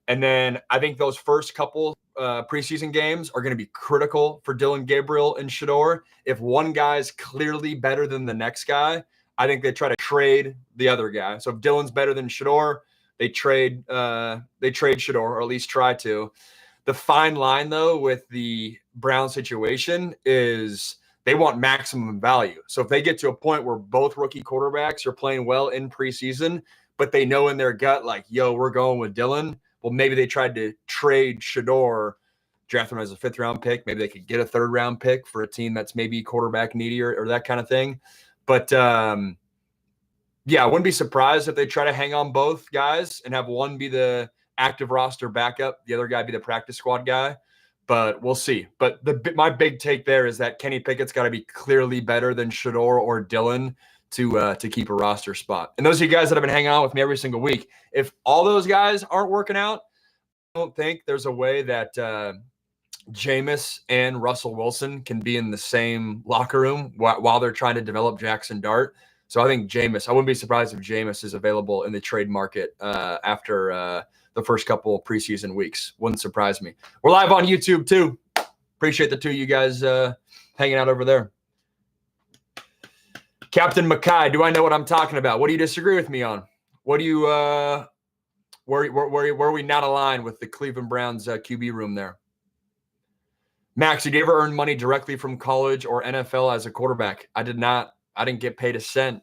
And then I think those first couple preseason games are going to be critical for Dillon Gabriel and Shedeur. If one guy's clearly better than the next guy, I think they try to trade the other guy. So if Dillon's better than Shedeur, they trade Shedeur, or at least try to. The fine line, though, with the Browne situation is they want maximum value. So if they get to a point where both rookie quarterbacks are playing well in preseason, but they know in their gut, like, yo, we're going with Dillon, well, maybe they tried to trade Shedeur, draft him as a 5th-round pick. Maybe they could get a 3rd-round pick for a team that's maybe quarterback needy or that kind of thing. But, yeah, I wouldn't be surprised if they try to hang on both guys and have one be the active roster backup, the other guy be the practice squad guy. But we'll see. But my big take there is that Kenny Pickett's got to be clearly better than Shedeur or Dillon to keep a roster spot. And those are you guys that have been hanging out with me every single week. If all those guys aren't working out, I don't think there's a way that Jameis and Russell Wilson can be in the same locker room while they're trying to develop Jackson Dart. So I think Jameis, I wouldn't be surprised if Jameis is available in the trade market after the first couple preseason weeks. Wouldn't surprise me. We're live on YouTube too. Appreciate the two of you guys hanging out over there. Captain Mackay, do I know what I'm talking about? What do you disagree with me on? What do you where are we not aligned with the Cleveland Browns QB room there? Max, did you ever earn money directly from college or NFL as a quarterback? I did not. I didn't get paid a cent,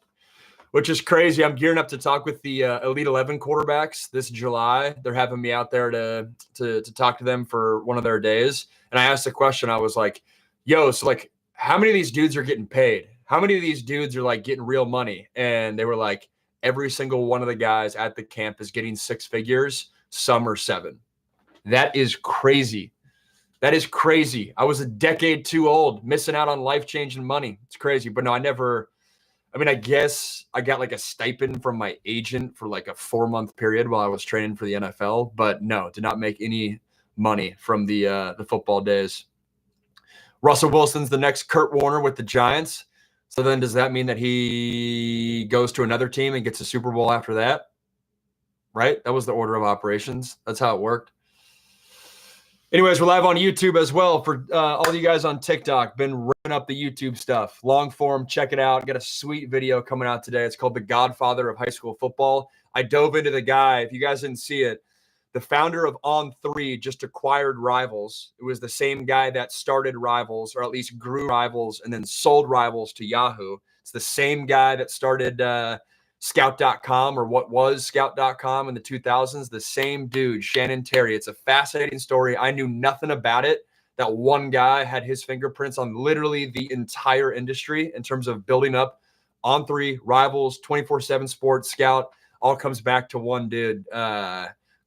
which is crazy. I'm gearing up to talk with the Elite 11 quarterbacks this July. They're having me out there to talk to them for one of their days. And I asked a question. I was like, yo, so like, how many of these dudes are getting paid? How many of these dudes are like getting real money? And they were like, every single one of the guys at the camp is getting 6 figures, some are 7. That is crazy. That is crazy. I was a decade too old, missing out on life-changing money. It's crazy. But no, I guess I got like a stipend from my agent for like a 4-month period while I was training for the NFL. But no, did not make any money from the football days. Russell Wilson's the next Kurt Warner with the Giants. So then does that mean that he goes to another team and gets a Super Bowl after that? Right? That was the order of operations. That's how it worked. Anyways, we're live on YouTube as well. For all of you guys on TikTok, been ripping up the YouTube stuff. Long form, check it out. Got a sweet video coming out today. It's called The Godfather of High School Football. I dove into the guy. If you guys didn't see it, the founder of On3 just acquired Rivals. It was the same guy that started Rivals, or at least grew Rivals, and then sold Rivals to Yahoo. It's the same guy that started Scout.com, or what was Scout.com in the 2000s. The same dude, Shannon Terry. It's a fascinating story. I knew nothing about it. That one guy had his fingerprints on literally the entire industry in terms of building up On3, Rivals, 24/7 Sports, Scout. All comes back to one dude.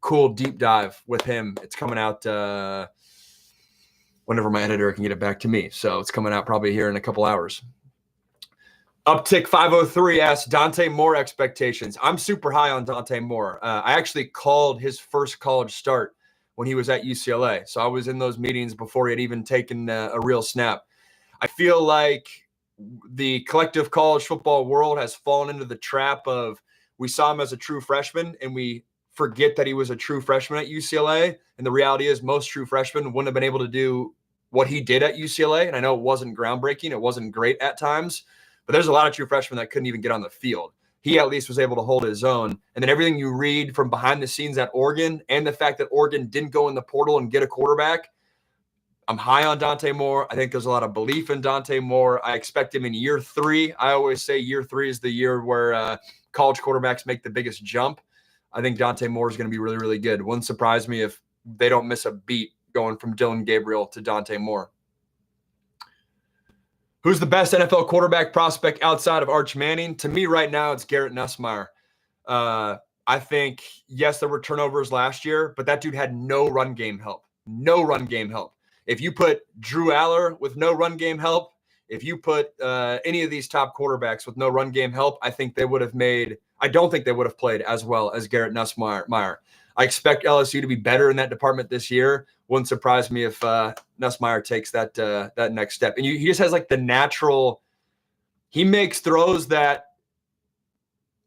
Cool deep dive with him. It's coming out whenever my editor can get it back to me. So it's coming out probably here in a couple hours. Uptick 503 asks Dante Moore expectations. I'm super high on Dante Moore. I actually called his first college start when he was at UCLA. So I was in those meetings before he had even taken a real snap. I feel like the collective college football world has fallen into the trap of we saw him as a true freshman and we forget that he was a true freshman at UCLA. And the reality is most true freshmen wouldn't have been able to do what he did at UCLA. And I know it wasn't groundbreaking. It wasn't great at times. But there's a lot of true freshmen that couldn't even get on the field. He at least was able to hold his own. And then everything you read from behind the scenes at Oregon and the fact that Oregon didn't go in the portal and get a quarterback, I'm high on Dante Moore. I think there's a lot of belief in Dante Moore. I expect him in year 3. I always say year 3 is the year where college quarterbacks make the biggest jump. I think Dante Moore is going to be really, really good. Wouldn't surprise me if they don't miss a beat going from Dillon Gabriel to Dante Moore. Who's the best NFL quarterback prospect outside of Arch Manning? To me right now, it's Garrett Nussmeier. I think, yes, there were turnovers last year, but that dude had no run game help. No run game help. If you put Drew Aller with no run game help, if you put any of these top quarterbacks with no run game help, I think they would have made – I don't think they would have played as well as Garrett Nussmeier. I expect LSU to be better in that department this year. Wouldn't surprise me if Nussmeier takes that next step. And he just has like the natural – he makes throws that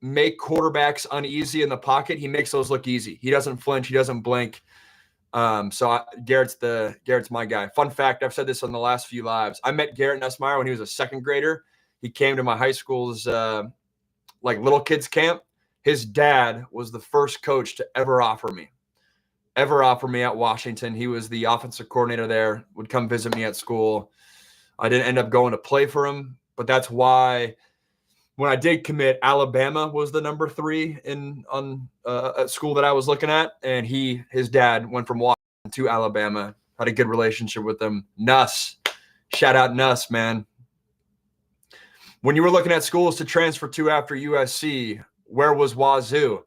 make quarterbacks uneasy in the pocket, he makes those look easy. He doesn't flinch. He doesn't blink. Garrett's my guy. Fun fact, I've said this on the last few lives. I met Garrett Nussmeier when he was a second grader. He came to my high school's little kids camp. His dad was the first coach to ever offer me at Washington. He was the offensive coordinator there, would come visit me at school. I didn't end up going to play for him, but that's why when I did commit, Alabama was the number 3 on a school that I was looking at, and his dad went from Washington to Alabama. Had a good relationship with them. Nuss, shout out Nuss, man. When you were looking at schools to transfer to after USC, where was Wazoo?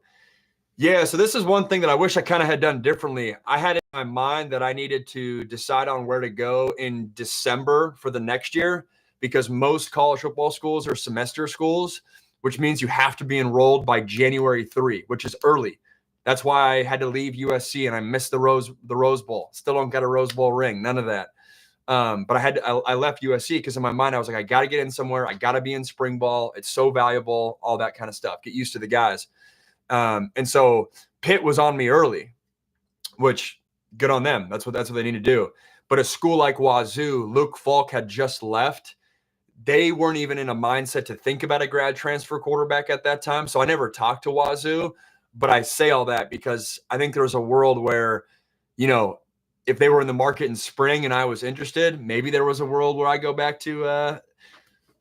Yeah, so this is one thing that I wish I kind of had done differently. I had in my mind that I needed to decide on where to go in December for the next year, because most college football schools are semester schools, which means you have to be enrolled by January 3, which is early. That's why I had to leave USC and I missed the Rose Bowl. Still don't get a Rose Bowl ring, none of that. But I left USC because in my mind I was like, I got to get in somewhere. I got to be in spring ball. It's so valuable, all that kind of stuff. Get used to the guys. And so Pitt was on me early, which good on them. That's what they need to do. But a school like Wazoo, Luke Falk had just left. They weren't even in a mindset to think about a grad transfer quarterback at that time. So I never talked to Wazoo, but I say all that because I think there's a world where, if they were in the market in spring and I was interested, maybe there was a world where I go back to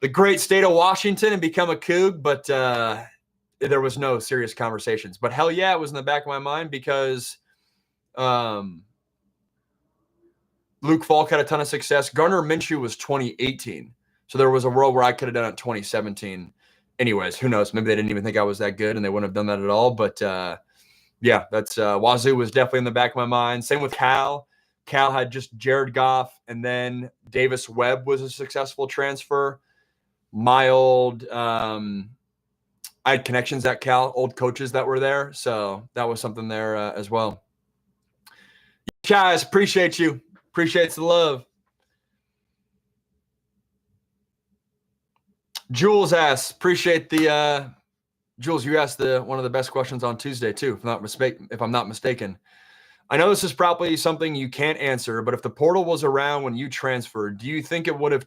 the great state of Washington and become a Coug, but there was no serious conversations. But hell yeah, it was in the back of my mind because Luke Falk had a ton of success. Gardner Minshew was 2018. So there was a world where I could have done it in 2017. Anyways, who knows? Maybe they didn't even think I was that good and they wouldn't have done that at all. But yeah, that's Wazoo was definitely in the back of my mind. Same with Cal. Cal had just Jared Goff, and then Davis Webb was a successful transfer. My old I had connections at Cal, old coaches that were there. So that was something there as well. Guys, appreciate you. Appreciate the love. Jules asks, appreciate the Jules, you asked one of the best questions on Tuesday too, if I'm not mistaken. I know this is probably something you can't answer, but if the portal was around when you transferred, do you think it would have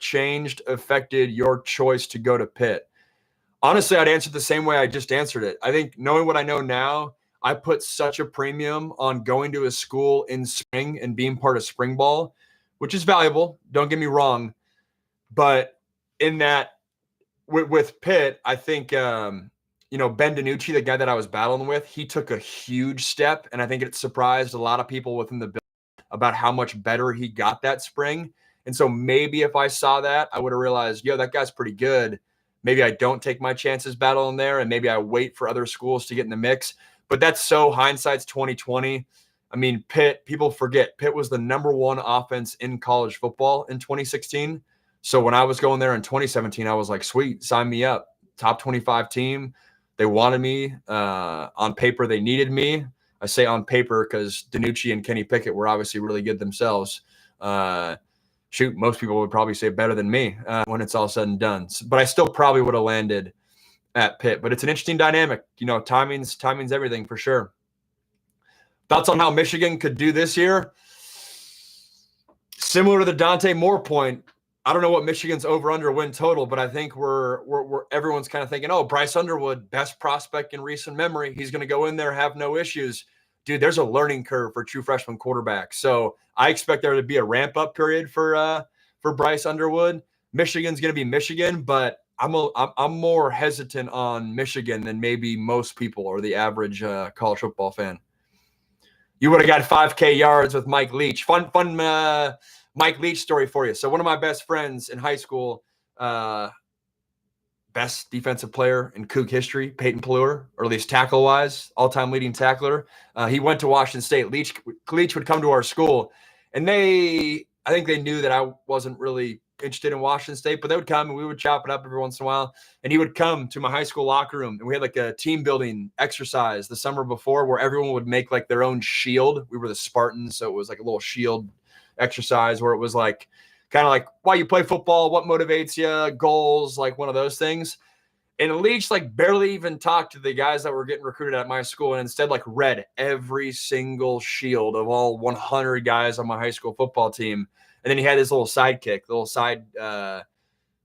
affected your choice to go to Pitt? Honestly, I'd answer the same way I just answered it. I think knowing what I know now, I put such a premium on going to a school in spring and being part of spring ball, which is valuable. Don't get me wrong. But in that, with Pitt, I think, Ben DiNucci, the guy that I was battling with, he took a huge step. And I think it surprised a lot of people within the building about how much better he got that spring. And so maybe if I saw that, I would have realized, that guy's pretty good. Maybe I don't take my chances battling there, and maybe I wait for other schools to get in the mix. But that's so hindsight's 2020. I mean, Pitt, people forget, Pitt was the number 1 offense in college football in 2016. So when I was going there in 2017, I was like, sweet, sign me up. Top 25 team. They wanted me. On paper, they needed me. I say on paper because DiNucci and Kenny Pickett were obviously really good themselves. Most people would probably say better than me when it's all said and done. But I still probably would have landed at Pitt. But it's an interesting dynamic. Timing's everything for sure. Thoughts on how Michigan could do this year? Similar to the Dante Moore point, I don't know what Michigan's over-under win total, but I think we're everyone's kind of thinking, Bryce Underwood, best prospect in recent memory. He's going to go in there, have no issues. Dude, there's a learning curve for true freshman quarterbacks. So I expect there to be a ramp-up period for Bryce Underwood. Michigan's going to be Michigan, but I'm more hesitant on Michigan than maybe most people or the average college football fan. You would have got 5K yards with Mike Leach. Fun Mike Leach story for you. So one of my best friends in high school, best defensive player in Coug history, Peyton Pleurer, or at least tackle-wise, all-time leading tackler. He went to Washington State. Leach would come to our school, and I think they knew that I wasn't really interested in Washington State, but they would come and we would chop it up every once in a while. And he would come to my high school locker room, and we had like a team building exercise the summer before where everyone would make like their own shield. We were the Spartans, so it was like a little shield exercise where it was like kind of like why you play football, what motivates you, goals, like one of those things. And Leach like barely even talked to the guys that were getting recruited at my school, and instead like read every single shield of all 100 guys on my high school football team. And then he had his little sidekick,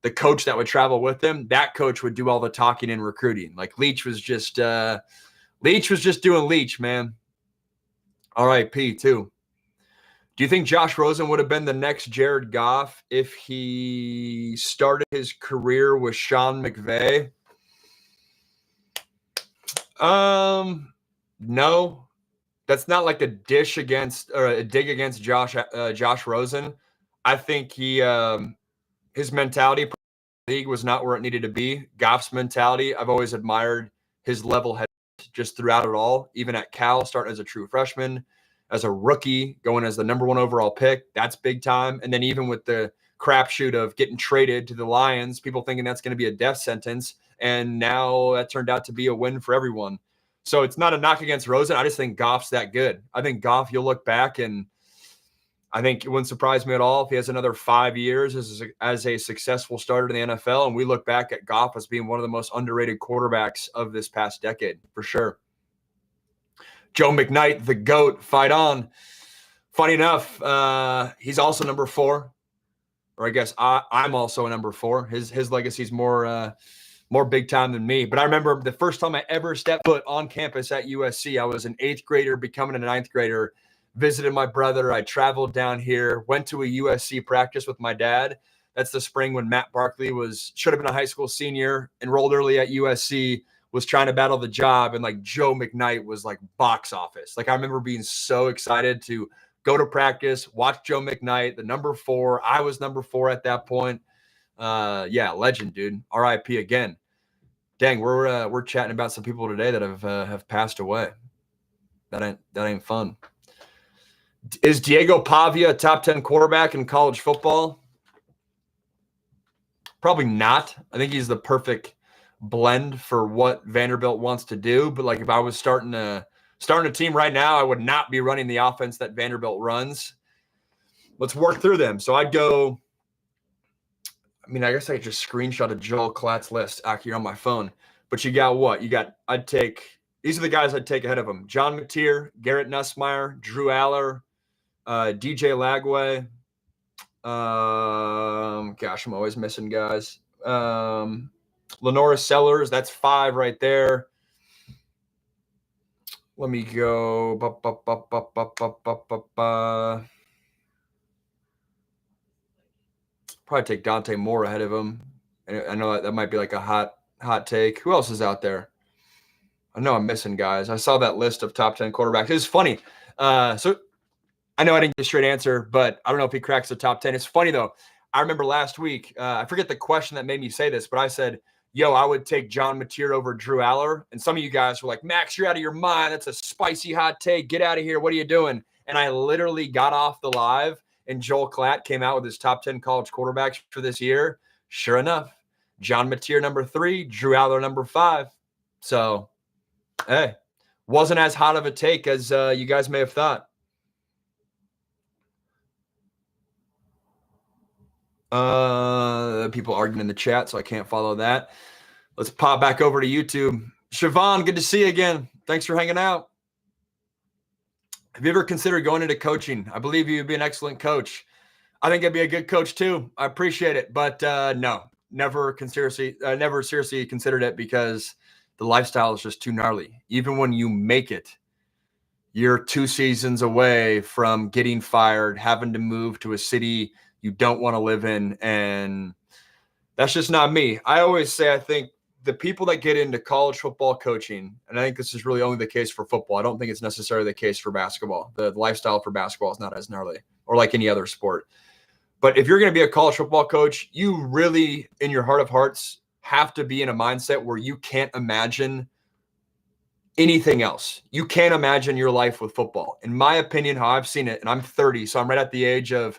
the coach that would travel with him. That coach would do all the talking and recruiting. Like Leach was just doing Leach, man. R.I.P. too. Do you think Josh Rosen would have been the next Jared Goff if he started his career with Sean McVay? No. That's not like a dig against Josh Rosen. I think his mentality league was not where it needed to be. Goff's mentality, I've always admired his level head just throughout it all, even at Cal, starting as a true freshman, as a rookie, going as the number 1 overall pick. That's big time. And then even with the crapshoot of getting traded to the Lions, people thinking that's going to be a death sentence. And now that turned out to be a win for everyone. So it's not a knock against Rosen. I just think Goff's that good. I think Goff, you'll look back, and I think it wouldn't surprise me at all if he has another 5 years as a successful starter in the NFL, and we look back at Goff as being one of the most underrated quarterbacks of this past decade, for sure. Joe McKnight, the GOAT, fight on. Funny enough, he's also number 4, or I guess I'm also a number 4. His legacy's more big time than me. But I remember the first time I ever stepped foot on campus at USC, I was an 8th grader, becoming a 9th grader, visited my brother. I traveled down here, went to a USC practice with my dad. That's the spring when Matt Barkley should have been a high school senior, enrolled early at USC, was trying to battle the job. And like Joe McKnight was like box office. Like I remember being so excited to go to practice, watch Joe McKnight, the number 4. I was number 4 at that point. Yeah, legend, dude. R.I.P. again. Dang, we're chatting about some people today that have passed away. That ain't fun. Is Diego Pavia a top 10 quarterback in college football? Probably not. I think he's the perfect blend for what Vanderbilt wants to do. But like if I was starting a team right now, I would not be running the offense that Vanderbilt runs. Let's work through them. So I'd go. I mean, I guess I could just screenshot a Joel Klatt's list out here on my phone. But you got what? These are the guys I'd take ahead of him. John Mateer, Garrett Nussmeier, Drew Aller, DJ Lagway. Gosh, I'm always missing guys. Lenora Sellers, that's 5 right there. Let me go. Probably take Dante Moore ahead of him. I know that might be like a hot take. Who else is out there? I know I'm missing guys. I saw that list of top 10 quarterbacks. It's funny. So I know I didn't get a straight answer, but I don't know if he cracks the top 10. It's funny, though. I remember last week, I forget the question that made me say this, but I said, yo, I would take John Mateer over Drew Aller. And some of you guys were like, Max, you're out of your mind. That's a spicy hot take. Get out of here. What are you doing? And I literally got off the live, and Joel Klatt came out with his top 10 college quarterbacks for this year. Sure enough, John Mateer number 3, Drew Aller number 5. So, hey, wasn't as hot of a take as you guys may have thought. People arguing in the chat, so I can't follow that. Let's pop back over to YouTube. Siobhan, good to see you again. Thanks for hanging out. Have you ever considered going into coaching? I believe you'd be an excellent coach. I think I'd be a good coach too. I appreciate it, but no, never seriously considered it because the lifestyle is just too gnarly. Even when you make it, you're 2 seasons away from getting fired, having to move to a city you don't want to live in, and that's just not me. I always say I think the people that get into college football coaching, and I think this is really only the case for football. I don't think it's necessarily the case for basketball. The lifestyle for basketball is not as gnarly or like any other sport. But if you're going to be a college football coach, you really, in your heart of hearts, have to be in a mindset where you can't imagine anything else. You can't imagine your life with football. In my opinion, how I've seen it, and I'm 30, so I'm right at the age of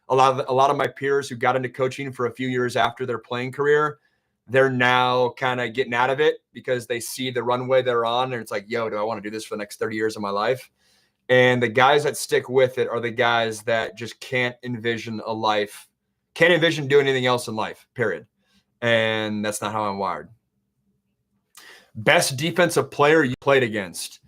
a lot of my peers who got into coaching for a few years after their playing career. They're now kind of getting out of it because they see the runway they're on, and it's like, yo, do I want to do this for the next 30 years of my life? And the guys that stick with it are the guys that just can't envision doing anything else in life, period. And that's not how I'm wired. Best defensive player you played against.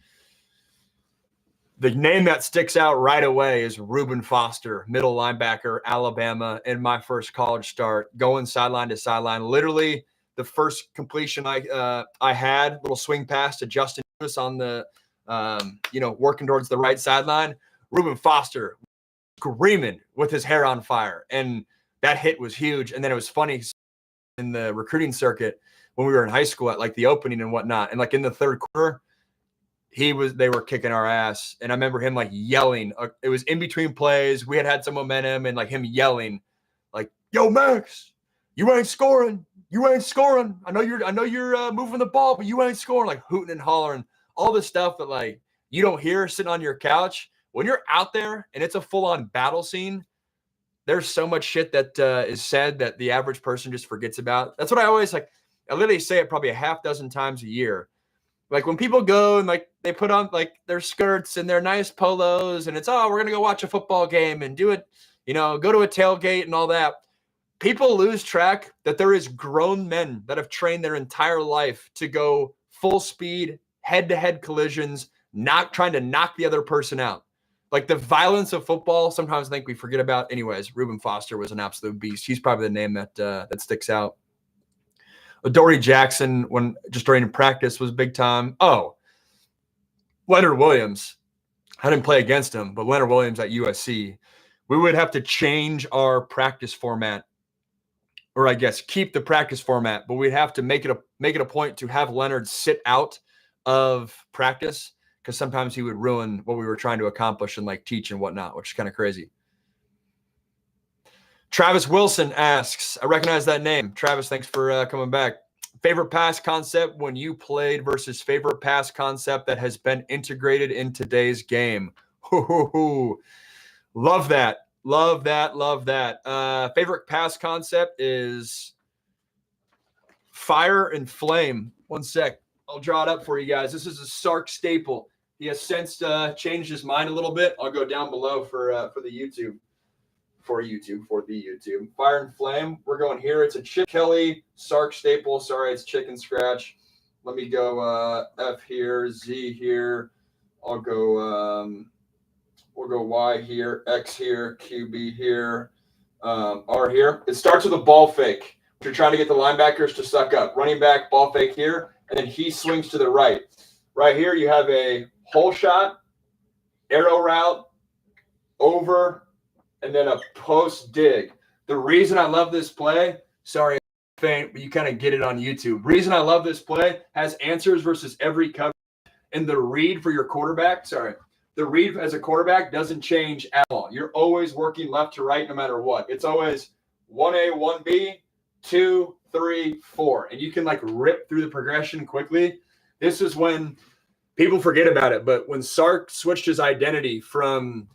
The name that sticks out right away is Reuben Foster, middle linebacker, Alabama, in my first college start, going sideline to sideline. Literally, the first completion I had, little swing pass to Justin Davis on the, working towards the right sideline. Reuben Foster screaming with his hair on fire, and that hit was huge. And then it was funny in the recruiting circuit when we were in high school at like the opening and whatnot, and like in the third quarter, they were kicking our ass. And I remember him like yelling. It was in between plays. We had some momentum, and like him yelling, like, "Yo, Max, you ain't scoring. You ain't scoring. I know you're moving the ball, but you ain't scoring." Like hooting and hollering, all the stuff that like you don't hear sitting on your couch. When you're out there and it's a full-on battle scene, there's so much shit that is said that the average person just forgets about. That's what I always like. I literally say it probably a half dozen times a year. Like when people go and like they put on like their skirts and their nice polos and it's, oh, we're going to go watch a football game and do it, go to a tailgate and all that. People lose track that there is grown men that have trained their entire life to go full speed, head-to-head collisions, not trying to knock the other person out. Like the violence of football, sometimes I think we forget about. Anyways, Reuben Foster was an absolute beast. He's probably the name that sticks out. Adoree Jackson, when just during practice, was big time. Oh, Leonard Williams. I didn't play against him, but Leonard Williams at USC. We would have to change our practice format, or I guess keep the practice format, but we'd have to make it a point to have Leonard sit out of practice because sometimes he would ruin what we were trying to accomplish and like teach and whatnot, which is kind of crazy. Travis Wilson asks, I recognize that name. Travis, thanks for coming back. Favorite pass concept when you played versus favorite pass concept that has been integrated in today's game. Love that. Love that. Love that. Favorite pass concept is fire and flame. One sec. I'll draw it up for you guys. This is a Sark staple. He has since changed his mind a little bit. I'll go down below for the YouTube. For the YouTube. Fire and flame. We're going here. It's a Chip Kelly Sark staple. Sorry, it's chicken scratch. Let me go F here, Z here. I'll go we'll go Y here, X here, QB here, R here. It starts with a ball fake. You're trying to get the linebackers to suck up. Running back, ball fake here, and then he swings to the right. Right here, you have a hole shot, arrow route, over, and then a post dig. The reason I love this play, sorry, faint, but you kind of get it on YouTube. Reason I love this play has answers versus every cover. And the read for your quarterback, the read as a quarterback doesn't change at all. You're always working left to right no matter what. It's always 1A, 1B, 2, 3, 4. And you can like rip through the progression quickly. This is when people forget about it. But when Sark switched his identity from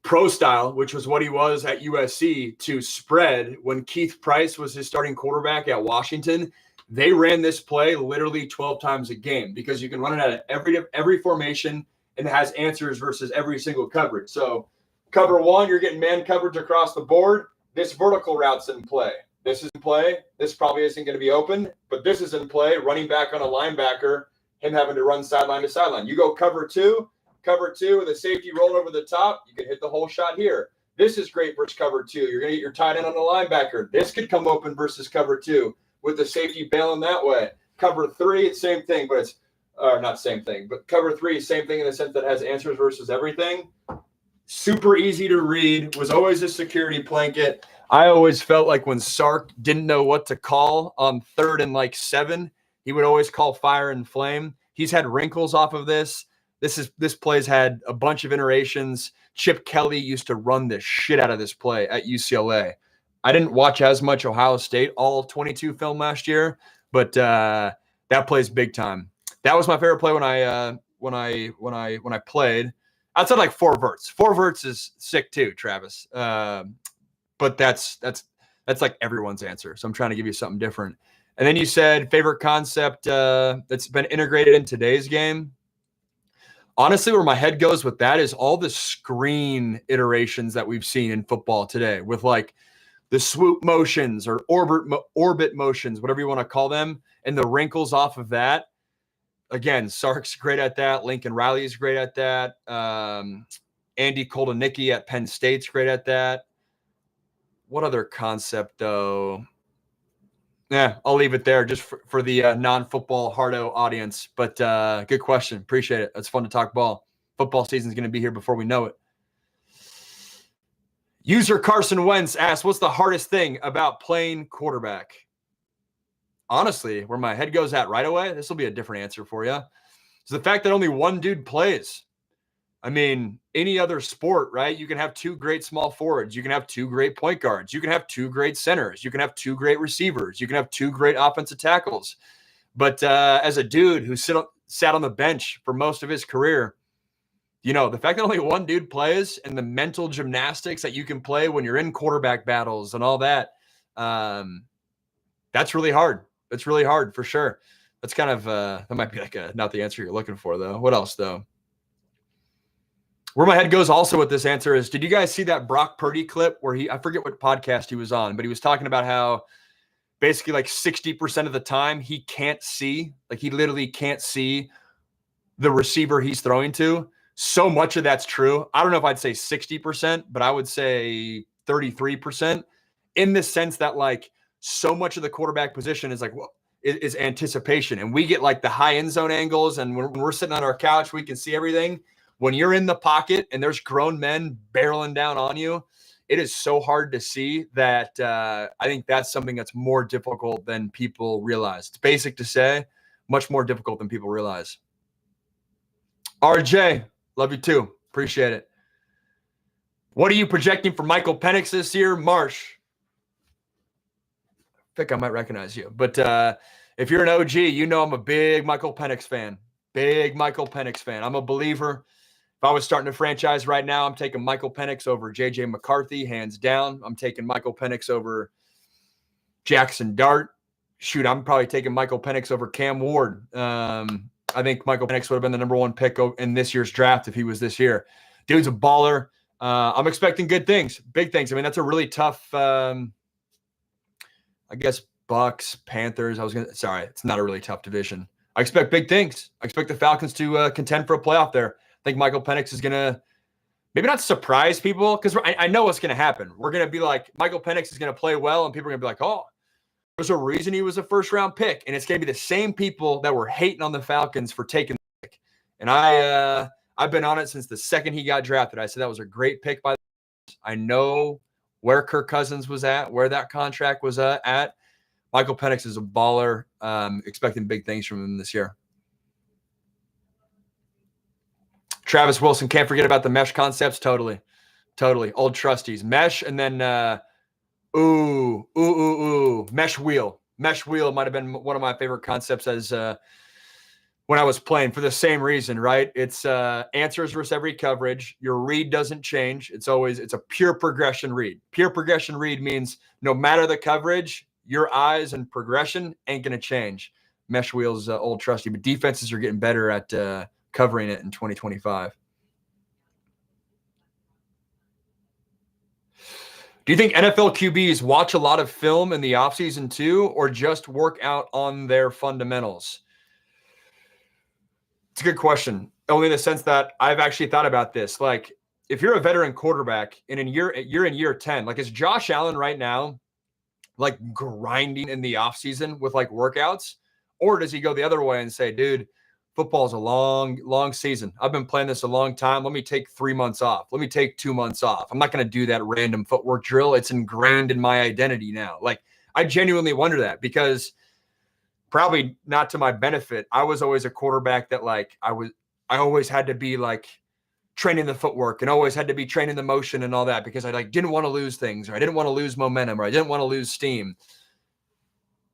pro style, which was what he was at USC, to spread, when Keith Price was his starting quarterback at Washington, they ran this play literally 12 times a game because you can run it out of every formation and it has answers versus every single coverage. So cover one, you're getting man coverage across the board. This vertical route's in play. This is in play. This probably isn't going to be open, but this is in play. Running back on a linebacker, him having to run sideline to sideline. You go cover two with a safety roll over the top. You can hit the whole shot here. This is great versus cover two. You're going to get your tight end on the linebacker. This could come open versus cover two with the safety bailing that way. Cover three, it's same thing, but it's not same thing, but cover three, same thing in the sense that it has answers versus everything. Super easy to read, was always a security blanket. I always felt like when Sark didn't know what to call on 3rd and like 7, he would always call fire and flame. He's had wrinkles off of this. This play's had a bunch of iterations. Chip Kelly used to run the shit out of this play at UCLA. I didn't watch as much Ohio State all 22 film last year, but that plays big time. That was my favorite play when I played. Outside like 4 verts. 4 verts is sick too, Travis. But that's like everyone's answer. So I'm trying to give you something different. And then you said favorite concept that's been integrated in today's game. Honestly, where my head goes with that is all the screen iterations that we've seen in football today with like the swoop motions or orbit motions, whatever you want to call them. and the wrinkles off of that. Again, Sark's great at that. Lincoln Riley's great at that. Andy Koldenicki at Penn State's great at that. What other concept, though? Yeah, I'll leave it there just for the non-football hardo audience. But good question. Appreciate it. It's fun to talk ball. Football season's going to be here before we know it. User Carson Wentz asks, what's the hardest thing about playing quarterback? Honestly, where my head goes at right away, this will be a different answer for you. It's the fact that only one dude plays. I mean, any other sport, right? You can have two great small forwards. You can have two great point guards. You can have two great centers. You can have two great receivers. You can have two great offensive tackles. But as a dude who sat on the bench for most of his career, you know, the fact that only one dude plays and the mental gymnastics that you can play when you're in quarterback battles and all that, that's really hard. It's really hard for sure. That's kind of, that might be like not the answer you're looking for, though. What else, though? Where my head goes also with this answer is, did you guys see that Brock Purdy clip where I forget what podcast he was on, but he was talking about how basically like 60% of the time he can't see, like he literally can't see the receiver he's throwing to. So much of that's true. I don't know if I'd say 60%, but I would say 33% in the sense that like so much of the quarterback position is like, well, is anticipation. And we get like the high end zone angles. And when we're sitting on our couch, we can see everything. When you're in the pocket and there's grown men barreling down on you, it is so hard to see that I think that's something that's more difficult than people realize. It's basic to say, much more difficult than people realize. RJ, love you too. Appreciate it. What are you projecting for Michael Penix this year? Marsh. I think I might recognize you. But if you're an OG, you know I'm a big Michael Penix fan. Big Michael Penix fan. I'm a believer. If I was starting a franchise right now, I'm taking Michael Penix over J.J. McCarthy, hands down. I'm taking Michael Penix over Jackson Dart. Shoot, I'm probably taking Michael Penix over Cam Ward. I think Michael Penix would have been the number one pick in this year's draft if he was this year. Dude's a baller. I'm expecting good things, big things. I mean, that's a really tough, I guess, Bucks, Panthers. It's not a really tough division. I expect big things. I expect the Falcons to contend for a playoff there. I think Michael Penix is going to maybe not surprise people because I know what's going to happen. We're going to be like, Michael Penix is going to play well, and people are going to be like, oh, there's a reason he was a first-round pick. And it's going to be the same people that were hating on the Falcons for taking the pick. And I've been on it since the second he got drafted. I said that was a great pick by the Falcons. I know where Kirk Cousins was at, where that contract was at. Michael Penix is a baller. Expecting big things from him this year. Travis Wilson, can't forget about the mesh concepts. Totally. Old trusties. Mesh and then mesh wheel. Mesh wheel might have been one of my favorite concepts as when I was playing for the same reason, right? It's answers versus every coverage. Your read doesn't change. It's a pure progression read. Pure progression read means no matter the coverage, your eyes and progression ain't going to change. Mesh wheel's old trusty, but defenses are getting better at covering it in 2025. Do you think NFL QBs watch a lot of film in the offseason too, or just work out on their fundamentals? It's a good question. Only in the sense that I've actually thought about this. Like, if you're a veteran quarterback and you're in year 10, like is Josh Allen right now, like grinding in the offseason with like workouts? Or does he go the other way and say, dude, football's a long, long season. I've been playing this a long time. Let me take 3 months off. Let me take 2 months off. I'm not going to do that random footwork drill. It's ingrained in my identity now. Like, I genuinely wonder that because probably not to my benefit. I was always a quarterback that like, I always had to be like training the footwork and always had to be training the motion and all that because I like didn't want to lose things or I didn't want to lose momentum or I didn't want to lose steam.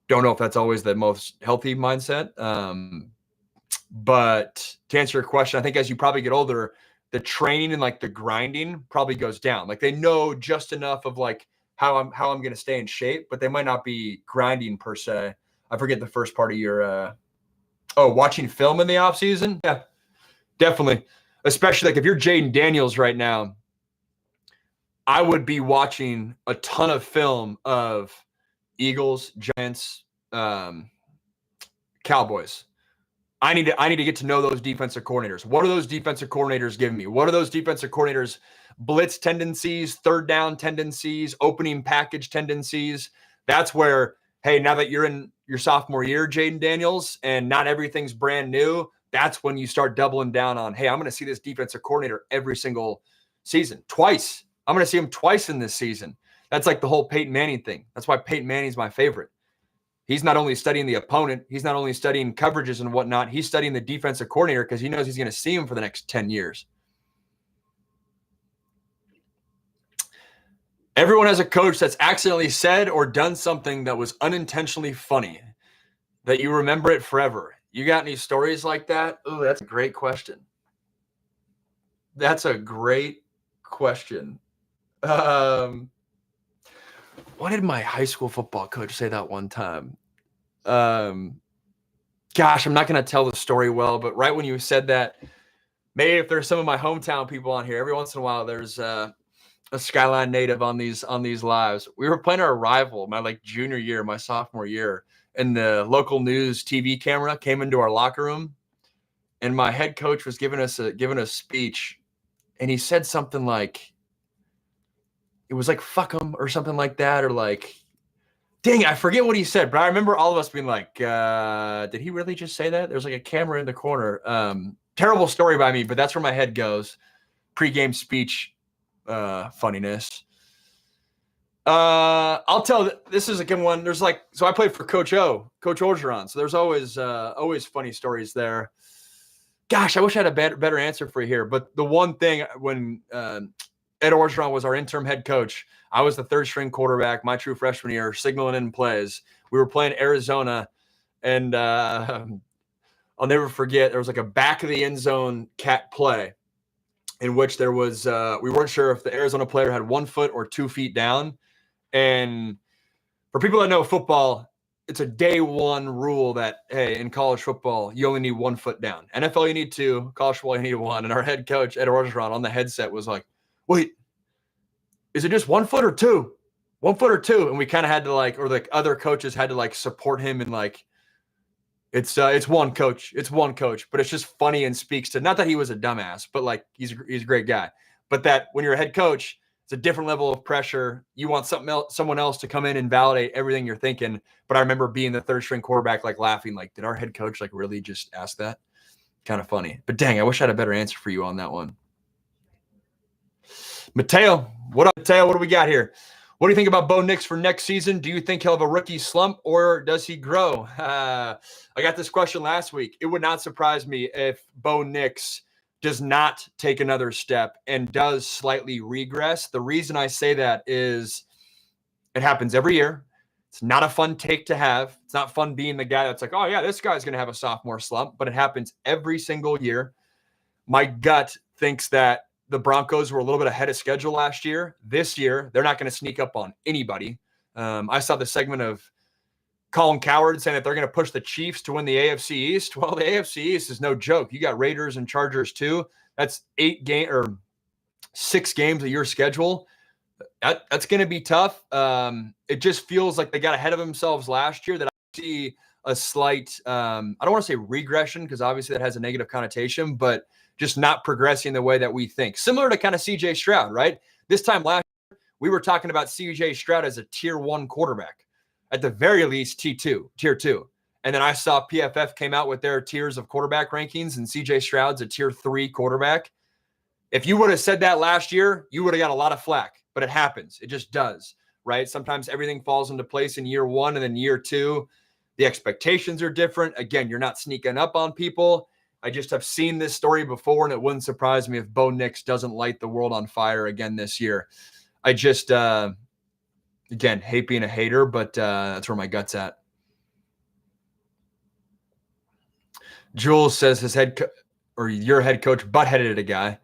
Don't know if that's always the most healthy mindset. But to answer your question, I think as you probably get older, the training and like the grinding probably goes down. Like they know just enough of like how I'm going to stay in shape, but they might not be grinding per se. I forget the first part of your watching film in the off season. Yeah, definitely. Especially like if you're Jaden Daniels right now, I would be watching a ton of film of Eagles, Giants, Cowboys. I need to get to know those defensive coordinators. What are those defensive coordinators giving me? What are those defensive coordinators blitz tendencies, third down tendencies, opening package tendencies? That's where, hey, now that you're in your sophomore year, Jaden Daniels, and not everything's brand new, that's when you start doubling down on, hey, I'm going to see this defensive coordinator every single season, twice. I'm going to see him twice in this season. That's like the whole Peyton Manning thing. That's why Peyton Manning's my favorite. He's not only studying the opponent, he's not only studying coverages and whatnot, he's studying the defensive coordinator because he knows he's going to see him for the next 10 years. Everyone has a coach that's accidentally said or done something that was unintentionally funny, that you remember it forever. You got any stories like that? Oh, that's a great question. That's a great question. What did my high school football coach say that one time? Gosh, I'm not going to tell the story well, but right when you said that, maybe if there's some of my hometown people on here, every once in a while, there's a Skyline native on these lives. We were playing our rival my junior year, my sophomore year, and the local news TV camera came into our locker room, and my head coach was giving us a speech, and he said something like, it was like, fuck them or something like that, or like, dang, I forget what he said, but I remember all of us being like, did he really just say that? There's like a camera in the corner. Terrible story by me, but that's where my head goes. Pre-game speech funniness. I'll tell, this is a good one. There's so I played for Coach Orgeron. So there's always funny stories there. Gosh, I wish I had a better answer for you here. But the one thing, when Ed Orgeron was our interim head coach, I was the third string quarterback, my true freshman year, signaling in plays. We were playing Arizona, and I'll never forget, there was like a back of the end zone cat play in which there was, we weren't sure if the Arizona player had 1 foot or 2 feet down. And for people that know football, it's a day one rule that, hey, in college football, you only need 1 foot down. NFL, you need 2. College football, you need 1. And our head coach, Ed Orgeron, on the headset was like, wait, is it just 1 foot or 2? 1 foot or 2? And we kind of had to or the other coaches had to support him and it's one coach. It's one coach, but it's just funny and speaks to, not that he was a dumbass, but he's a great guy. But that when you're a head coach, it's a different level of pressure. You want someone else to come in and validate everything you're thinking. But I remember being the third string quarterback, laughing, did our head coach really just ask that? Kind of funny. But dang, I wish I had a better answer for you on that one. Mateo, what up, Mateo? What do we got here? What do you think about Bo Nix for next season? Do you think he'll have a rookie slump, or does he grow? I got this question last week. It would not surprise me if Bo Nix does not take another step and does slightly regress. The reason I say that is it happens every year. It's not a fun take to have. It's not fun being the guy that's like, oh, yeah, this guy's going to have a sophomore slump, but it happens every single year. My gut thinks that the Broncos were a little bit ahead of schedule last year. This year, they're not going to sneak up on anybody. I saw the segment of Colin Cowherd saying that they're going to push the Chiefs to win the AFC East. Well, the AFC East is no joke. You got Raiders and Chargers too. That's 6 games of your schedule. That's going to be tough. It just feels like they got ahead of themselves last year. That I see a slight, I don't want to say regression, because obviously that has a negative connotation, but just not progressing the way that we think. Similar to kind of CJ Stroud, right? This time last year, we were talking about CJ Stroud as a tier 1 quarterback. At the very least, tier 2. And then I saw PFF came out with their tiers of quarterback rankings, and CJ Stroud's a tier 3 quarterback. If you would have said that last year, you would have got a lot of flack, but it happens. It just does, right? Sometimes everything falls into place in year 1, and then year 2, the expectations are different. Again, you're not sneaking up on people. I just have seen this story before, and it wouldn't surprise me if Bo Nix doesn't light the world on fire again this year. I just, again, hate being a hater, but that's where my gut's at. Jules says your head coach butt-headed a guy,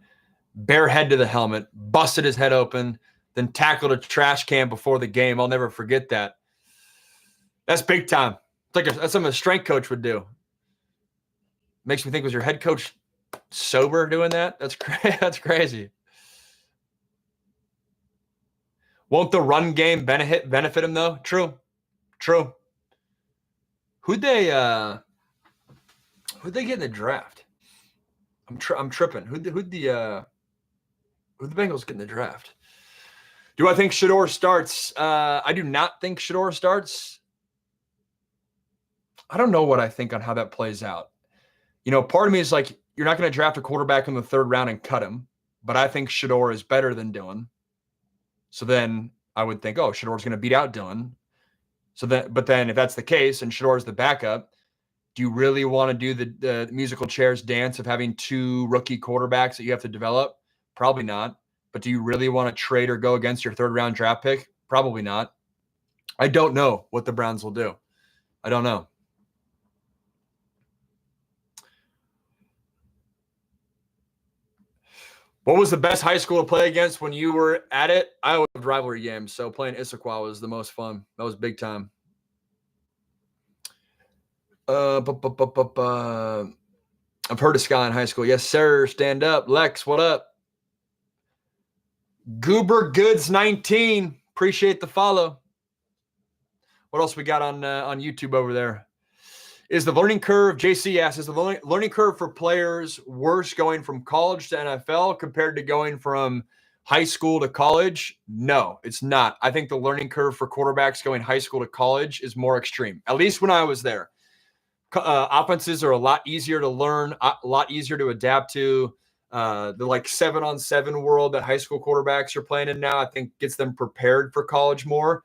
bare head to the helmet, busted his head open, then tackled a trash can before the game. I'll never forget that. That's big time. That's something a strength coach would do. Makes me think, was your head coach sober doing that? That's crazy. Won't the run game benefit him though? True. Who'd they Who'd they get in the draft? I'm tripping. Who'd the Bengals get in the draft? Do I think Shedeur starts? I do not think Shedeur starts. I don't know what I think on how that plays out. Part of me is like, you're not going to draft a quarterback in the 3rd round and cut him, but I think Shedeur is better than Dillon. So then I would think, oh, Shedeur's going to beat out Dillon. But then if that's the case and Shedeur is the backup, do you really want to do the musical chairs dance of having 2 rookie quarterbacks that you have to develop? Probably not. But do you really want to trade or go against your 3rd round draft pick? Probably not. I don't know what the Browns will do. I don't know. What was the best high school to play against when you were at it? I loved rivalry games, so playing Issaquah was the most fun. That was big time. I've heard of Skyline High School. Yes, sir. Stand up. Lex, what up? Goober Goods 19. Appreciate the follow. What else we got on YouTube over there? Is the learning curve, JC asks, is the learning curve for players worse going from college to NFL compared to going from high school to college? No, it's not. I think the learning curve for quarterbacks going high school to college is more extreme, at least when I was there. Offenses are a lot easier to learn, a lot easier to adapt to. The 7-on-7 world that high school quarterbacks are playing in now, I think gets them prepared for college more.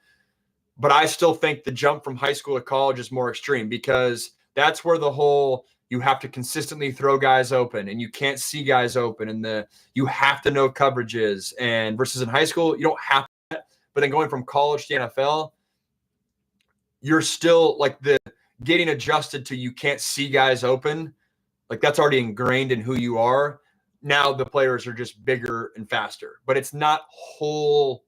But I still think the jump from high school to college is more extreme because that's where the whole you have to consistently throw guys open and you can't see guys open and you have to know coverages. And versus in high school, you don't have that. But then going from college to NFL, you're still like the getting adjusted to you can't see guys open. Like that's already ingrained in who you are. Now the players are just bigger and faster. But it's not whole,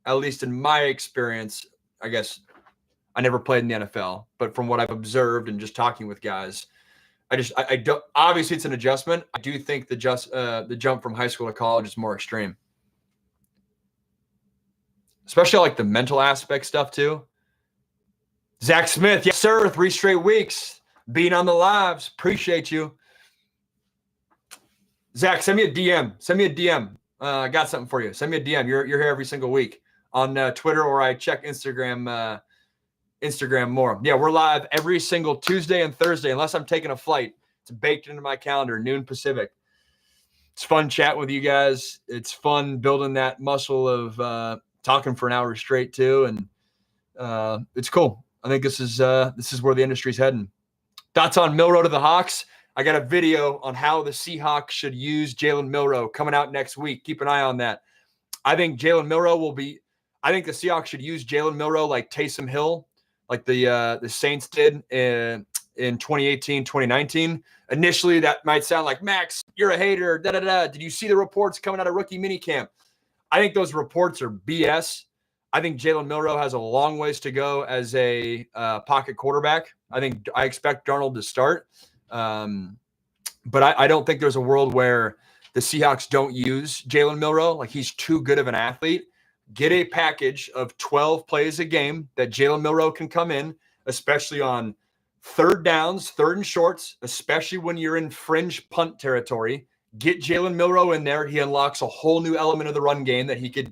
at least in my experience. I guess I never played in the NFL, but from what I've observed and just talking with guys, I don't. Obviously, it's an adjustment. I do think the jump from high school to college is more extreme, especially like the mental aspect stuff too. Zach Smith, yes sir, 3 straight weeks being on the lives. Appreciate you, Zach. Send me a DM. I got something for you. Send me a DM. You're here every single week on Twitter, or I check Instagram more. Yeah, we're live every single Tuesday and Thursday, unless I'm taking a flight. It's baked into my calendar, noon Pacific. It's fun chatting with you guys. It's fun building that muscle of talking for an hour straight too, and it's cool. I think this is where the industry's heading. Thoughts on Milroe to the Hawks? I got a video on how the Seahawks should use Jalen Milroe coming out next week. Keep an eye on that. I think Jalen Milroe will be. I think the Seahawks should use Jalen Milroe like Taysom Hill, like the Saints did in 2018, 2019. Initially, that might sound like, Max, you're a hater, da-da-da. Did you see the reports coming out of rookie minicamp? I think those reports are BS. I think Jalen Milroe has a long ways to go as a pocket quarterback. I expect Darnold to start. But I don't think there's a world where the Seahawks don't use Jalen Milroe. Like, he's too good of an athlete. Get a package of 12 plays a game that Jalen Milroe can come in, especially on 3rd downs, 3rd and shorts, especially when you're in fringe punt territory. Get Jalen Milroe in there. He unlocks a whole new element of the run game that he can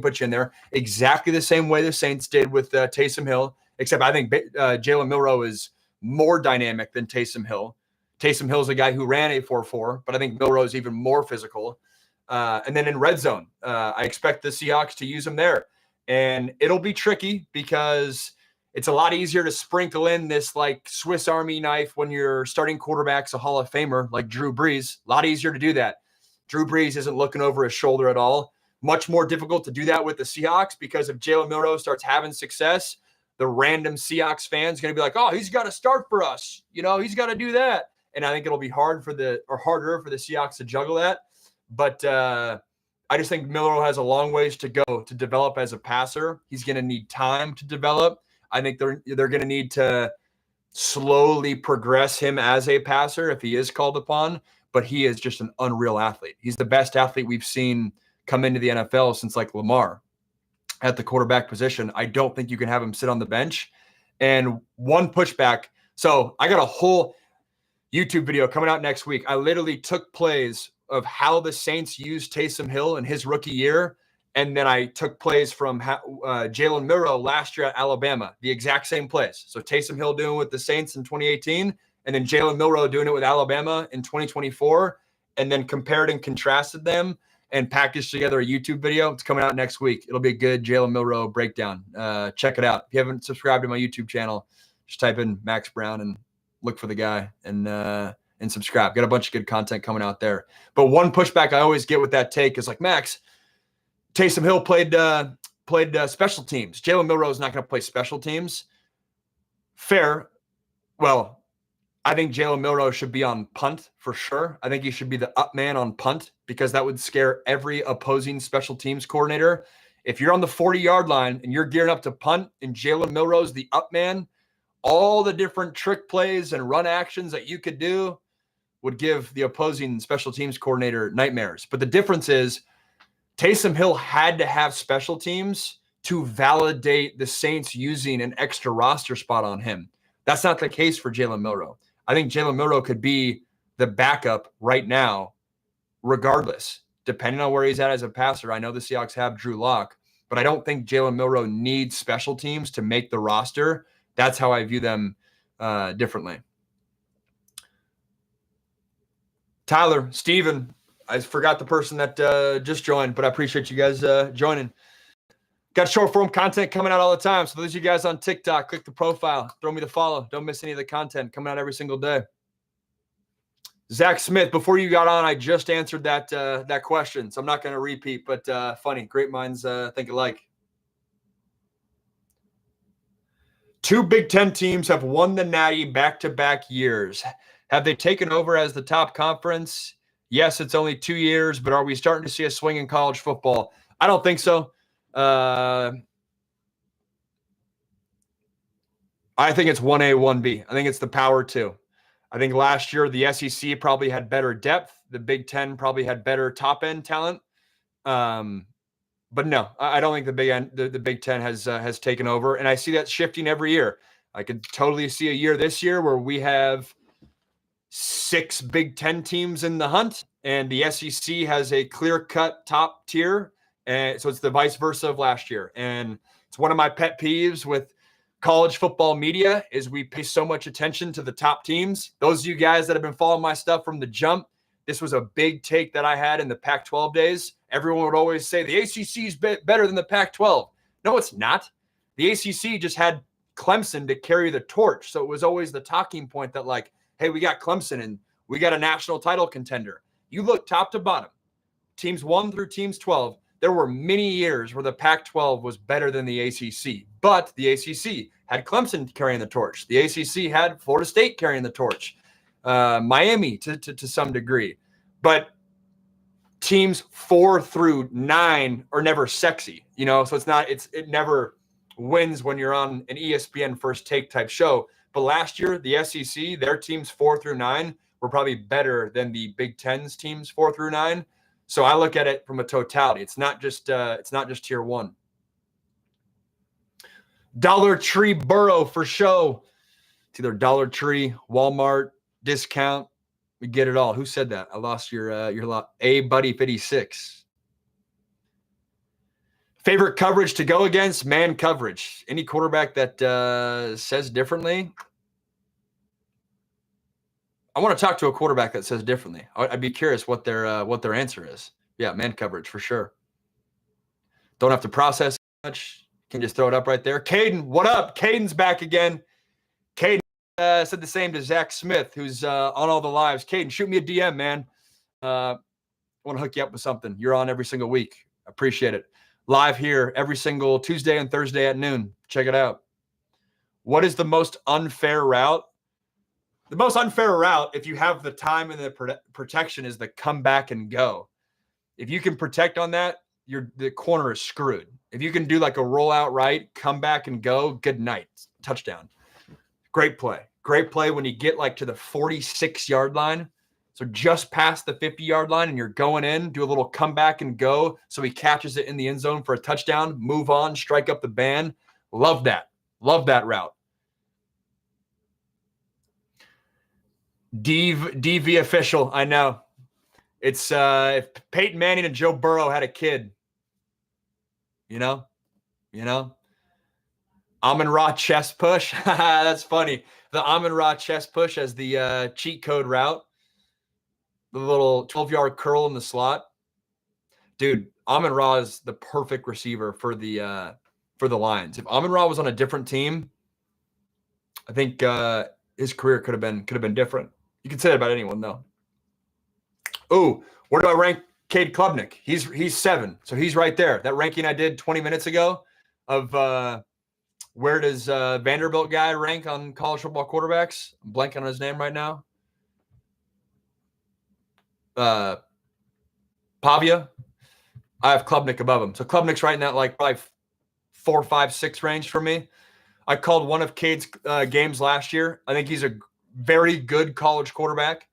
put you in there. Exactly the same way the Saints did with Taysom Hill, except I think Jalen Milroe is more dynamic than Taysom Hill. Taysom Hill is a guy who ran a 4.4, but I think Milroe is even more physical. And then in red zone, I expect the Seahawks to use him there. And it'll be tricky because it's a lot easier to sprinkle in this like Swiss Army knife when your starting quarterback's a Hall of Famer like Drew Brees. A lot easier to do that. Drew Brees isn't looking over his shoulder at all. Much more difficult to do that with the Seahawks because if Jalen Milroe starts having success, the random Seahawks fans going to be like, oh, he's got to start for us. He's got to do that. And I think it'll be harder for the Seahawks to juggle that. But I just think Milroe has a long ways to go to develop as a passer. He's going to need time to develop. I think they're going to need to slowly progress him as a passer if he is called upon. But he is just an unreal athlete. He's the best athlete we've seen come into the NFL since like Lamar at the quarterback position. I don't think you can have him sit on the bench. And one pushback. So I got a whole YouTube video coming out next week. I literally took plays of how the Saints used Taysom Hill in his rookie year, and then I took plays from Jalen Milroe last year at Alabama, the exact same plays. So Taysom Hill doing it with the Saints in 2018, and then Jalen Milroe doing it with Alabama in 2024, and then compared and contrasted them and packaged together a YouTube video. It's coming out next week. It'll be a good Jalen Milroe breakdown. Check it out. If you haven't subscribed to my YouTube channel, just type in Max Browne and look for the guy and subscribe. Got a bunch of good content coming out there. But one pushback I always get with that take is like, Max, Taysom Hill played special teams. Jalen Milroe is not going to play special teams. Fair. Well, I think Jalen Milroe should be on punt for sure. I think he should be the up man on punt because that would scare every opposing special teams coordinator. If you're on the 40-yard line and you're gearing up to punt and Jalen Milroe's the up man, all the different trick plays and run actions that you could do would give the opposing special teams coordinator nightmares. But the difference is Taysom Hill had to have special teams to validate the Saints using an extra roster spot on him. That's not the case for Jalen Milroe. I think Jalen Milroe could be the backup right now, regardless, depending on where he's at as a passer. I know the Seahawks have Drew Lock, but I don't think Jalen Milroe needs special teams to make the roster. That's how I view them differently. Tyler, Steven, I forgot the person that just joined, but I appreciate you guys joining. Got short form content coming out all the time. So those of you guys on TikTok, click the profile, throw me the follow. Don't miss any of the content coming out every single day. Zach Smith, before you got on, I just answered that question, so I'm not going to repeat, but funny. Great minds think alike. 2 Big Ten teams have won the Natty back-to-back years. Have they taken over as the top conference? Yes, it's only 2 years, but are we starting to see a swing in college football? I don't think so. I think it's 1A, 1B. I think it's the Power 2. I think last year the SEC probably had better depth. The Big Ten probably had better top-end talent. But no, I don't think the Big Ten has taken over, and I see that shifting every year. I could totally see a year this year where we have 6 Big Ten teams in the hunt, and the SEC has a clear-cut top tier, and so it's the vice versa of last year. And it's one of my pet peeves with college football media is we pay so much attention to the top teams. Those of you guys that have been following my stuff from the jump, this was a big take that I had in the Pac-12 days. Everyone would always say the ACC is better than the Pac-12. No, it's not. The ACC just had Clemson to carry the torch. So it was always the talking point that like, hey, we got Clemson and we got a national title contender. You look top to bottom, teams 1 through teams 12. There were many years where the Pac-12 was better than the ACC, but the ACC had Clemson carrying the torch. The ACC had Florida State carrying the torch, Miami to some degree. But teams 4 through 9 are never sexy, so it never wins when you're on an ESPN First Take type show. But last year, the SEC, their teams 4 through 9 were probably better than the Big Ten's teams 4 through 9. So I look at it from a totality. It's not just tier 1. Dollar Tree Burrow for show. It's either Dollar Tree, Walmart, discount. We get it all. Who said that? I lost your lot. A Buddy 56. Favorite coverage to go against? Man coverage. Any quarterback that says differently? I want to talk to a quarterback that says differently. I'd be curious what their answer is. Yeah, man coverage for sure. Don't have to process much. Can just throw it up right there. Caden, what up? Caden's back again. Caden said the same to Zach Smith, who's on all the lives. Caden, shoot me a DM, man. I want to hook you up with something. You're on every single week. Appreciate it. Live here every single Tuesday and Thursday at noon. Check it out. What is the most unfair route? The most unfair route, if you have the time and the protection, is the come back and go. If you can protect on that, the corner is screwed. If you can do like a rollout right, come back and go, good night. Touchdown. Great play. Great play when you get like to the 46-yard line. So just past the 50-yard line and you're going in, do a little come back and go so he catches it in the end zone for a touchdown, move on, strike up the band. Love that. Love that route. DV official. I know. It's if Peyton Manning and Joe Burrow had a kid, you know. Amon-Ra chest push. That's funny. The Amon-Ra chest push as the cheat code route. The little 12-yard curl in the slot. Dude, Amon-Ra is the perfect receiver for the Lions. If Amon-Ra was on a different team, I think his career could have been different. You can say that about anyone, though. Oh, where do I rank Cade Klubnik? He's 7, so he's right there. That ranking I did 20 minutes ago of where does Vanderbilt guy rank on college football quarterbacks? I'm blanking on his name right now. Pavia. I have Klubnik above him. So Klubnik's right in that like probably 4, 5, 6 range for me. I called one of Cade's games last year. I think he's a very good college quarterback.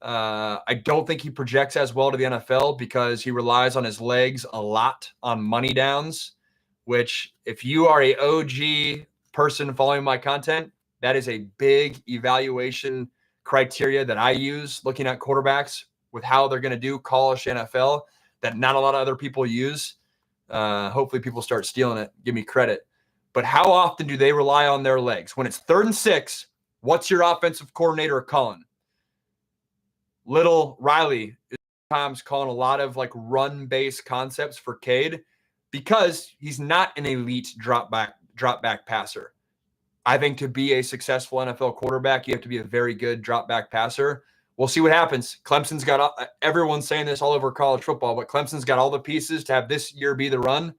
I don't think he projects as well to the NFL because he relies on his legs a lot on money downs, which if you are a OG person following my content, that is a big evaluation criteria that I use looking at quarterbacks with how they're going to do college NFL that not a lot of other people use. Hopefully people start stealing it. Give me credit. But how often do they rely on their legs? When it's 3rd and 6, what's your offensive coordinator calling? Little Riley is sometimes calling a lot of like run-based concepts for Cade because he's not an elite drop back passer. I think to be a successful NFL quarterback, you have to be a very good drop back passer. We'll see what happens. Clemson's got everyone's saying this all over college football, but Clemson's got all the pieces to have this year be the run.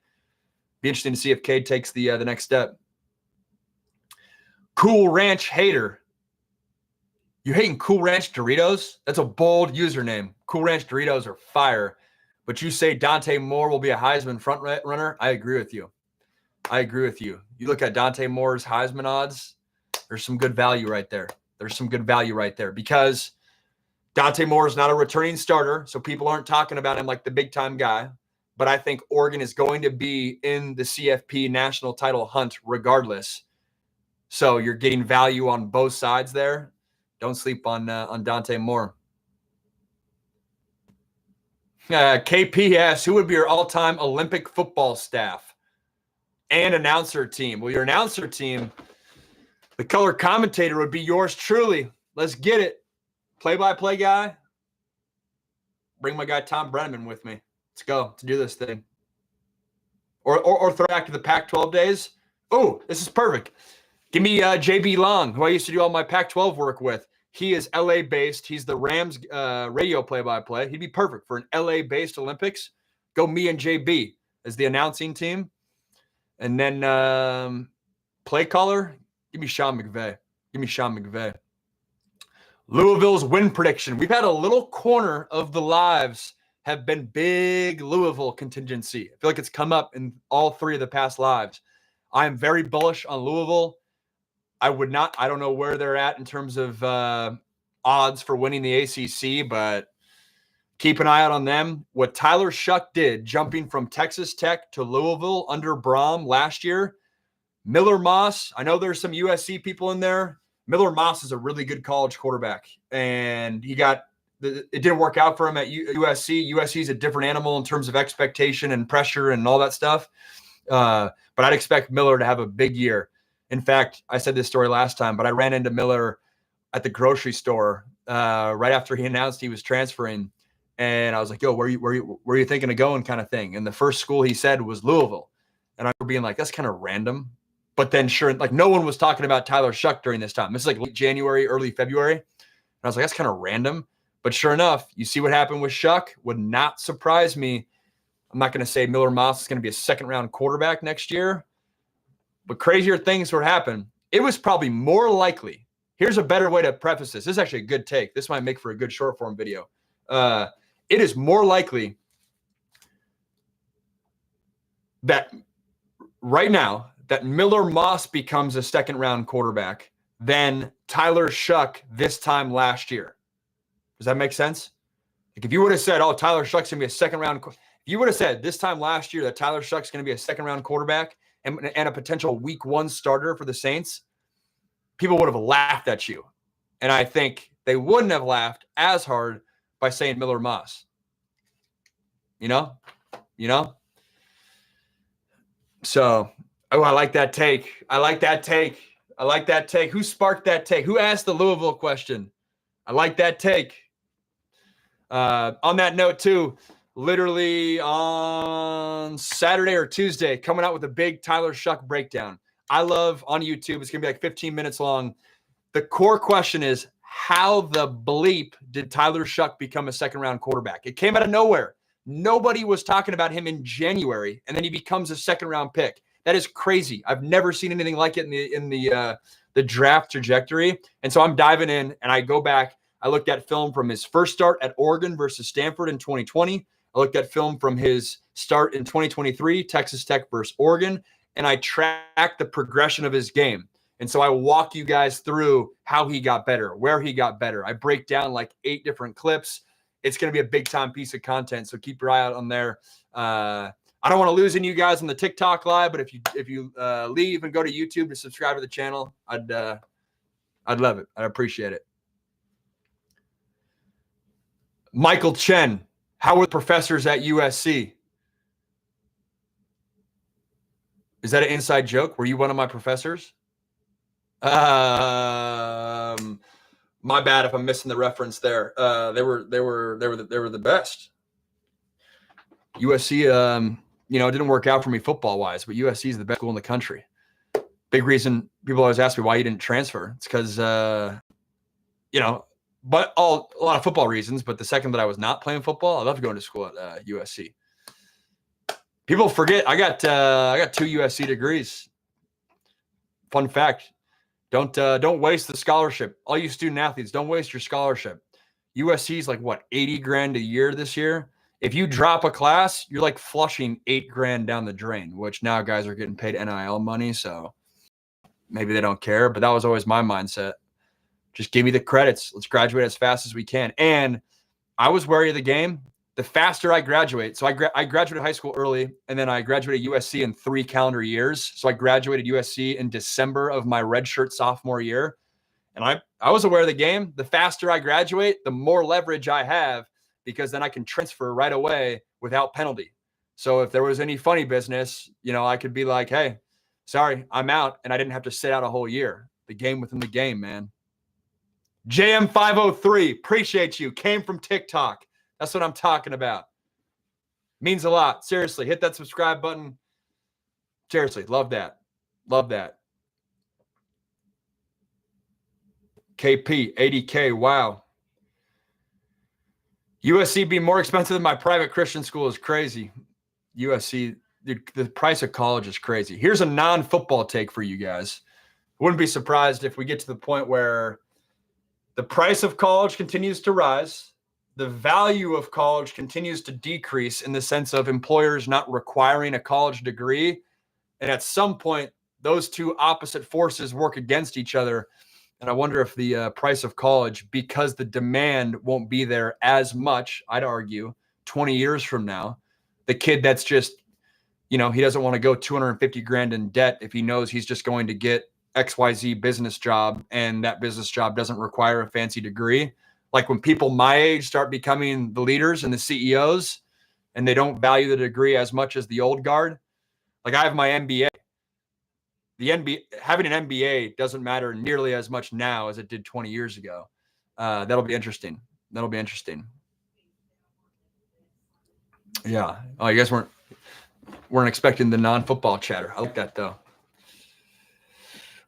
Be interesting to see if Cade takes the next step. Cool Ranch hater. You hating Cool Ranch Doritos? That's a bold username. Cool Ranch Doritos are fire. But you say Dante Moore will be a Heisman front runner? I agree with you. You look at Dante Moore's Heisman odds, there's some good value right there. Because Dante Moore is not a returning starter, so people aren't talking about him like the big-time guy. But I think Oregon is going to be in the CFP national title hunt regardless. So you're getting value on both sides there. Don't sleep on Dante Moore. KPS, who would be your all-time Olympic football staff and announcer team? Well, your announcer team, the color commentator would be yours truly. Let's get it. Play-by-play guy. Bring my guy Tom Brenneman with me. Let's go to do this thing. Or throw back to the Pac-12 days. Oh, this is perfect. Give me JB Long, who I used to do all my Pac-12 work with. He is LA-based. He's the Rams radio play-by-play. He'd be perfect for an LA-based Olympics. Go me and JB as the announcing team. And then play caller, give me Sean McVay. Louisville's win prediction. We've had a little corner of the lives have been big Louisville contingency. I feel like it's come up in all 3 of the past lives. I am very bullish on Louisville. I don't know where they're at in terms of odds for winning the ACC, but keep an eye out on them. What Tyler Shuck did, jumping from Texas Tech to Louisville under Browne last year. Miller Moss, I know there's some USC people in there. Miller Moss is a really good college quarterback, and it didn't work out for him at USC. USC is a different animal in terms of expectation and pressure and all that stuff. But I'd expect Miller to have a big year. In fact, I said this story last time, but I ran into Miller at the grocery store right after he announced he was transferring. And I was like, yo, where are you thinking of going kind of thing? And the first school he said was Louisville. And I remember being like, that's kind of random. But then sure, like no one was talking about Tyler Shuck during this time. This is like late January, early February. And I was like, that's kind of random. But sure enough, you see what happened with Shuck. Would not surprise me. I'm not going to say Miller Moss is going to be a second-round quarterback next year. But crazier things would happen. It was probably more likely. Here's a better way to preface this. This is actually a good take. This might make for a good short-form video. It is more likely that right now that Miller Moss becomes a second-round quarterback than Tyler Shuck this time last year. Does that make sense? Like if you would have said, oh, Tyler Shuck's going to be a second-round – if you would have said this time last year that Tyler Shuck's going to be a second-round quarterback and a potential week 1 starter for the Saints, people would have laughed at you. And I think they wouldn't have laughed as hard by saying Miller Moss. You know? So, oh, I like that take. Who sparked that take? Who asked the Louisville question? I like that take. On that note, too, literally on Saturday or Tuesday, coming out with a big Tyler Shuck breakdown. I love on YouTube. It's going to be like 15 minutes long. The core question is, how the bleep did Tyler Shuck become a second-round quarterback? It came out of nowhere. Nobody was talking about him in January, and then he becomes a second-round pick. That is crazy. I've never seen anything like it in the draft trajectory. And so I'm diving in, and I go back. I looked at film from his first start at Oregon versus Stanford in 2020. I looked at film from his start in 2023, Texas Tech versus Oregon, and I tracked the progression of his game. And so I walk you guys through how he got better, where he got better. I break down like 8 different clips. It's going to be a big-time piece of content, so keep your eye out on there. I don't want to lose any of you guys on the TikTok live, but if you leave and go to YouTube to subscribe to the channel, I'd love it. I'd appreciate it. Michael Chen, how were the professors at USC? Is that an inside joke? Were you one of my professors? My bad if I'm missing the reference there. They were the best. USC, it didn't work out for me football wise, but USC is the best school in the country. Big reason people always ask me why you didn't transfer. It's because, but a lot of football reasons. But the second that I was not playing football, I loved going to school at USC. People forget I got 2 USC degrees. Fun fact: don't waste the scholarship. All you student athletes, don't waste your scholarship. USC is like what, $80,000 a year this year. If you drop a class, you're like flushing $8,000 down the drain. Which now guys are getting paid NIL money, so maybe they don't care. But that was always my mindset. Just give me the credits. Let's graduate as fast as we can. And I was wary of the game. The faster I graduate, so I graduated high school early, and then I graduated USC in 3 calendar years. So I graduated USC in December of my redshirt sophomore year. And I was aware of the game. The faster I graduate, the more leverage I have, because then I can transfer right away without penalty. So if there was any funny business, I could be like, hey, sorry, I'm out. And I didn't have to sit out a whole year. The game within the game, man. JM503, appreciate you. Came from TikTok. That's what I'm talking about. Means a lot. Seriously, hit that subscribe button. Seriously, love that. Love that. KP, 80K, wow. USC being more expensive than my private Christian school is crazy. USC, the price of college is crazy. Here's a non-football take for you guys. Wouldn't be surprised if we get to the point where the price of college continues to rise. The value of college continues to decrease in the sense of employers not requiring a college degree. And at some point, those two opposite forces work against each other. And I wonder if the price of college, because the demand won't be there as much, I'd argue, 20 years from now, the kid that's just, he doesn't want to go $250,000 in debt if he knows he's just going to get XYZ business job, and that business job doesn't require a fancy degree. Like when people my age start becoming the leaders and the CEOs, and they don't value the degree as much as the old guard. Like I have my MBA. Having an MBA doesn't matter nearly as much now as it did 20 years ago. That'll be interesting. Yeah. Oh, you guys weren't expecting the non-football chatter. I like that though.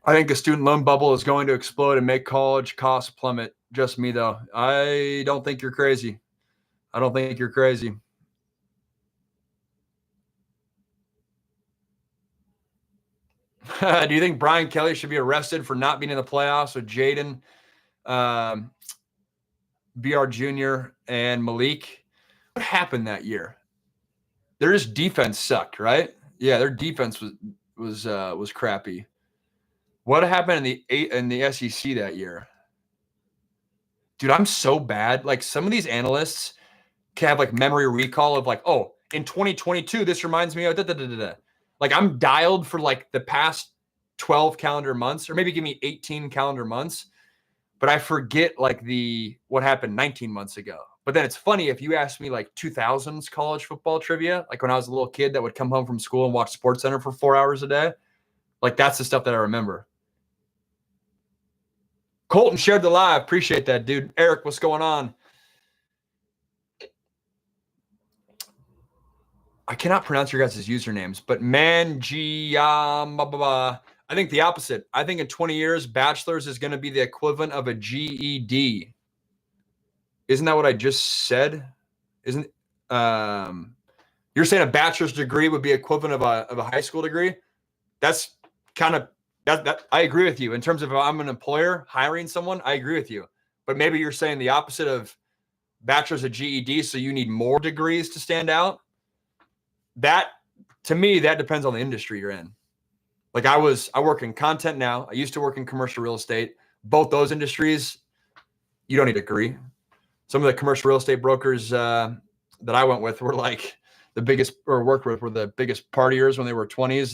I think the student loan bubble is going to explode and make college costs plummet. Just me, though. I don't think you're crazy. Do you think Brian Kelly should be arrested for not being in the playoffs with Jaden, BR Jr., and Malik? What happened that year? Their defense sucked, right? Yeah, their defense was crappy. What happened in the SEC that year? Dude, I'm so bad. Like some of these analysts can have like memory recall of like, oh, in 2022, this reminds me of Like I'm dialed for like the past 12 calendar months, or maybe give me 18 calendar months. but I forget like what happened 19 months ago. But then it's funny if you ask me like 2000s college football trivia, like when I was a little kid that would come home from school and watch SportsCenter for 4 hours a day, like that's the stuff that I remember. Colton shared the live. Appreciate that, dude. Eric, what's going on? I cannot pronounce your guys' usernames, but I think the opposite. I think in 20 years, bachelor's is going to be the equivalent of a GED. Isn't that what I just said? Isn't you're saying a bachelor's degree would be equivalent of a high school degree? That's kind of that I agree with you. In terms of if I'm an employer hiring someone, I agree with you. But maybe you're saying the opposite of bachelor's of GED, so you need more degrees to stand out. That, to me, that depends on the industry you're in. Like I work in content now. I used to work in commercial real estate. Both those industries, you don't need a degree. Some of the commercial real estate brokers that I went with were like the biggest, or worked with, were the biggest partiers when they were 20s, and